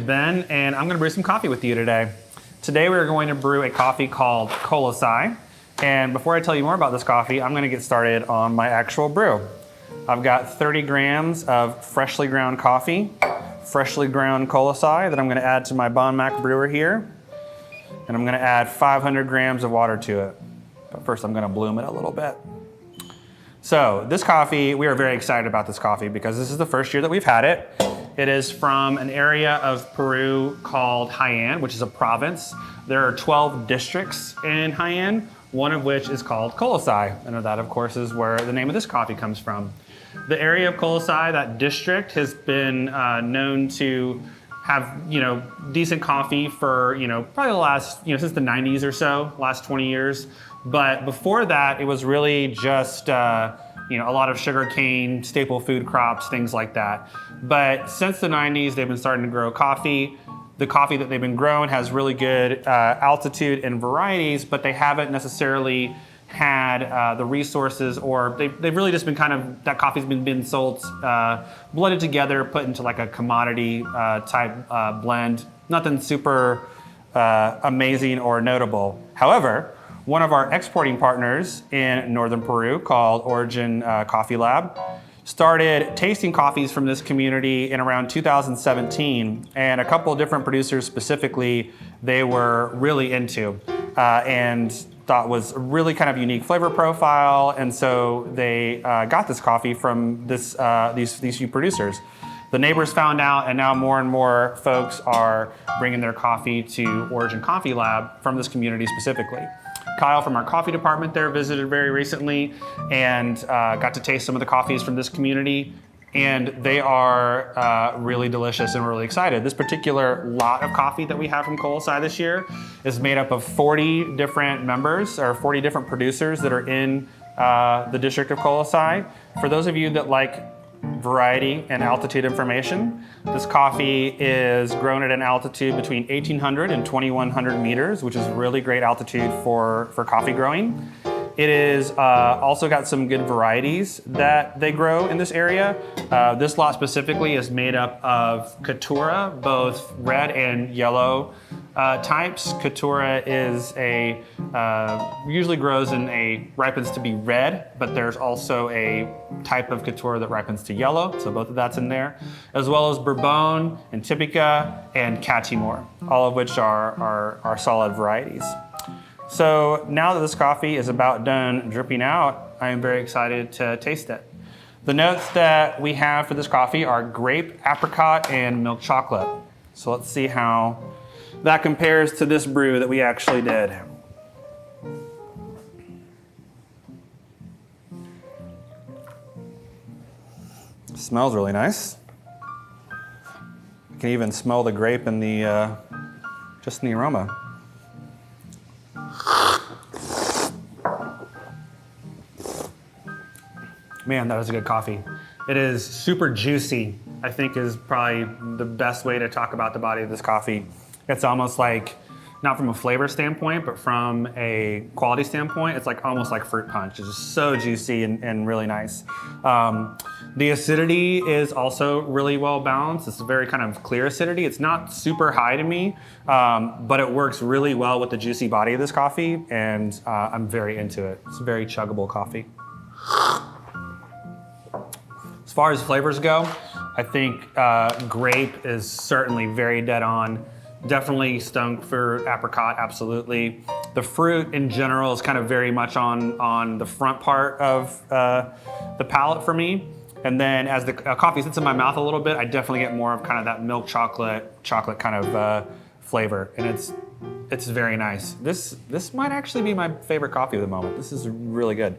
Ben, and I'm going to brew some coffee with you today. Today we're going to brew a coffee called Kolosai. And before I tell you more about this coffee, I'm going to get started on my actual brew. I've got 30 grams of freshly ground coffee, freshly ground Kolosai that I'm going to add to my Bon Mac brewer here. And I'm going to add 500 grams of water to it. But first I'm going to bloom it a little bit. So this coffee, we are very excited about this coffee because this is the first year that we've had it. It is from an area of Peru called Jaén, which is a province. There are 12 districts in Jaén, one of which is called Kolosai. And that, of course, is where the name of this coffee comes from. The area of Kolosai, that district, has been known to have, decent coffee for, probably the last, since the 90s or so, last 20 years. But before that, it was really just, a lot of sugarcane, staple food crops, things like that. But since the 90s, they've been starting to grow coffee. The coffee that they've been growing has really good altitude and varieties, but they haven't necessarily had the resources, or they've really just been that coffee's been sold, blended together, put into like a commodity type blend. Nothing super amazing or notable. However, one of our exporting partners in northern Peru called Origin Coffee Lab started tasting coffees from this community in around 2017, and a couple of different producers specifically they were really into and thought was a really kind of unique flavor profile, and so they got this coffee from these few producers. The neighbors found out, and now more and more folks are bringing their coffee to Origin Coffee Lab from this community specifically. Kyle from our coffee department there visited very recently and got to taste some of the coffees from this community, and they are really delicious, and we're really excited. This particular lot of coffee that we have from Kolosai this year is made up of 40 different members, or 40 different producers that are in the district of Kolosai. For those of you that like variety and altitude information, this coffee is grown at an altitude between 1,800 and 2,100 meters, which is really great altitude for coffee growing. It is also got some good varieties that they grow in this area. This lot specifically is made up of Caturra, both red and yellow types. Caturra is usually grows ripens to be red, but there's also a type of Caturra that ripens to yellow, so both of that's in there, as well as Bourbon and Typica and Catimor, all of which are solid varieties. So now that this coffee is about done dripping out, I am very excited to taste it. The notes that we have for this coffee are grape, apricot, and milk chocolate. So let's see how that compares to this brew that we actually did. It smells really nice. You can even smell the grape in just in the aroma. Man, that is a good coffee. It is super juicy, I think is probably the best way to talk about the body of this coffee. It's almost like, not from a flavor standpoint, but from a quality standpoint, it's like almost like fruit punch. It's just so juicy and really nice. The acidity is also really well balanced. It's a very kind of clear acidity. It's not super high to me, but it works really well with the juicy body of this coffee, and I'm very into it. It's a very chuggable coffee. As far as flavors go, I think grape is certainly very dead on. Definitely stunk for apricot, absolutely. The fruit in general is kind of very much on the front part of the palate for me. And then as the coffee sits in my mouth a little bit, I definitely get more of kind of that milk chocolate kind of flavor. And it's very nice. This might actually be my favorite coffee of the moment. This is really good.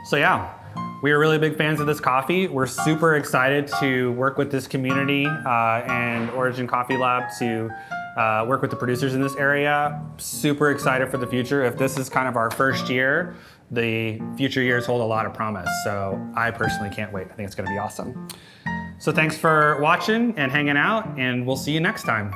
So yeah, we are really big fans of this coffee. We're super excited to work with this community and Origin Coffee Lab to work with the producers in this area. Super excited for the future. If this is kind of our first year, the future years hold a lot of promise. So I personally can't wait. I think it's gonna be awesome. So thanks for watching and hanging out, and we'll see you next time.